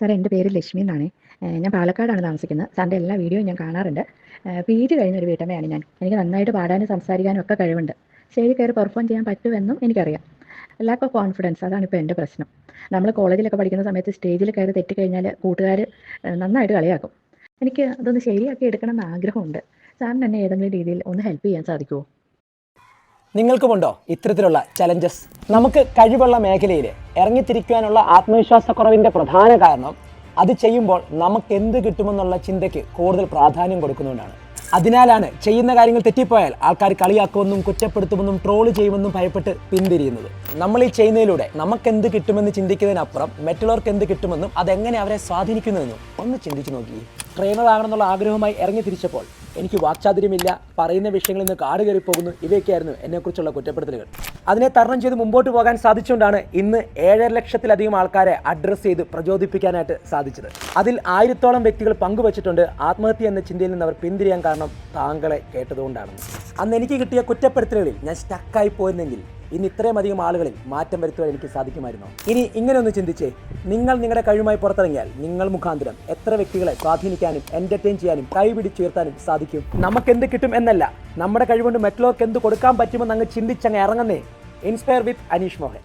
Sir എൻ്റെ പേര് ലക്ഷ്മി എന്നാണ്. ഞാൻ പാലക്കാടാണ് താമസിക്കുന്നത്. സാറിൻ്റെ എല്ലാ വീഡിയോയും ഞാൻ കാണാറുണ്ട്. PG കഴിഞ്ഞൊരു വീട്ടമ്മയാണ് ഞാൻ. എനിക്ക് നന്നായിട്ട് പാടാനും സംസാരിക്കാനും ഒക്കെ കഴിവുണ്ട്. സ്റ്റേജിൽ കയറി പെർഫോം ചെയ്യാൻ പറ്റുമെന്നും എനിക്കറിയാം. ലാക്ക് ഓഫ് കോൺഫിഡൻസ് അതാണ് ഇപ്പോൾ എൻ്റെ പ്രശ്നം. നമ്മൾ കോളേജിലൊക്കെ പഠിക്കുന്ന സമയത്ത് സ്റ്റേജിൽ കയറി തെറ്റിക്കഴിഞ്ഞാൽ കൂട്ടുകാർ നന്നായിട്ട് കളിയാക്കും. എനിക്ക് അതൊന്ന് ശരിയാക്കി എടുക്കണം എന്ന് ആഗ്രഹമുണ്ട്. സാറിന് എന്നെ ഏതെങ്കിലും രീതിയിൽ ഒന്ന് ഹെൽപ്പ് ചെയ്യാൻ സാധിക്കുമോ? നിങ്ങൾക്കുമുണ്ടോ ഇത്തരത്തിലുള്ള ചലഞ്ചസ്? നമുക്ക് കഴിവുള്ള മേഖലയിൽ ഇറങ്ങിത്തിരിക്കാനുള്ള ആത്മവിശ്വാസക്കുറവിൻ്റെ പ്രധാന കാരണം അത് ചെയ്യുമ്പോൾ നമുക്ക് എന്ത് കിട്ടുമെന്നുള്ള ചിന്തയ്ക്ക് കൂടുതൽ പ്രാധാന്യം കൊടുക്കുന്നതുകൊണ്ടാണ്. അതിനാലാണ് ചെയ്യുന്ന കാര്യങ്ങൾ തെറ്റിപ്പോയാൽ ആൾക്കാർ കളിയാക്കുമെന്നും കുറ്റപ്പെടുത്തുമെന്നും ട്രോള് ചെയ്യുമെന്നും ഭയപ്പെട്ട് പിന്തിരിയുന്നത്. നമ്മൾ ഈ ചെയ്യുന്നതിലൂടെ നമുക്കെന്ത് കിട്ടുമെന്ന് ചിന്തിക്കുന്നതിനപ്പുറം മറ്റുള്ളവർക്ക് എന്ത് കിട്ടുമെന്നും അതെങ്ങനെ അവരെ സ്വാധീനിക്കുന്നുവെന്നും ഒന്ന് ചിന്തിച്ചു നോക്കി. ട്രെയിനറാകണമെന്നുള്ള ആഗ്രഹവുമായി ഇറങ്ങി തിരിച്ചപ്പോൾ എനിക്ക് വാക്ചാതുര്യമില്ല, പറയുന്ന വിഷയങ്ങളിൽ നിന്ന് കാട് കയറിപ്പോകുന്നു, ഇവയൊക്കെയായിരുന്നു എന്നെക്കുറിച്ചുള്ള കുറ്റപ്പെടുത്തലുകൾ. അതിനെ തരണം ചെയ്ത് മുമ്പോട്ട് പോകാൻ സാധിച്ചുകൊണ്ടാണ് ഇന്ന് 7.5 ലക്ഷത്തിലധികം ആൾക്കാരെ അഡ്രസ്സ് ചെയ്ത് പ്രചോദിപ്പിക്കാനായിട്ട് സാധിച്ചത്. അതിൽ 1000-ഓളം വ്യക്തികൾ പങ്കുവച്ചിട്ടുണ്ട് ആത്മഹത്യ എന്ന ചിന്തയിൽ നിന്ന് അവർ പിന്തിരിയാൻ കാരണം താങ്കളെ കേട്ടതുകൊണ്ടാണ്. അന്ന് എനിക്ക് കിട്ടിയ കുറ്റപ്പെടുത്തലുകളിൽ ഞാൻ സ്റ്റക്കായി പോയിരുന്നെങ്കിൽ ഇന്ന് ഇത്രയും അധികം ആളുകളിൽ മാറ്റം വരുത്തുവാൻ എനിക്ക് സാധിക്കുമായിരുന്നു. ഇനി ഇങ്ങനെ ഒന്ന് ചിന്തിച്ചേ, നിങ്ങൾ നിങ്ങളുടെ കഴിവുമായി പുറത്തിറങ്ങിയാൽ നിങ്ങൾ മുഖാന്തരം എത്ര വ്യക്തികളെ സ്വാധീനിക്കാനും എൻ്റർടൈൻ ചെയ്യാനും കൈപിടിച്ചുയർത്താനും സാധിക്കും. നമുക്കെന്ത് കിട്ടും എന്നല്ല, നമ്മുടെ കഴിവുകൊണ്ട് മറ്റുള്ളവർക്ക് എന്ത് കൊടുക്കാൻ പറ്റുമെന്ന് അങ്ങ് ചിന്തിച്ചങ്ങ് ഇറങ്ങുന്നേ. ഇൻസ്പയർ വിത്ത് അനീഷ് മോഹൻ.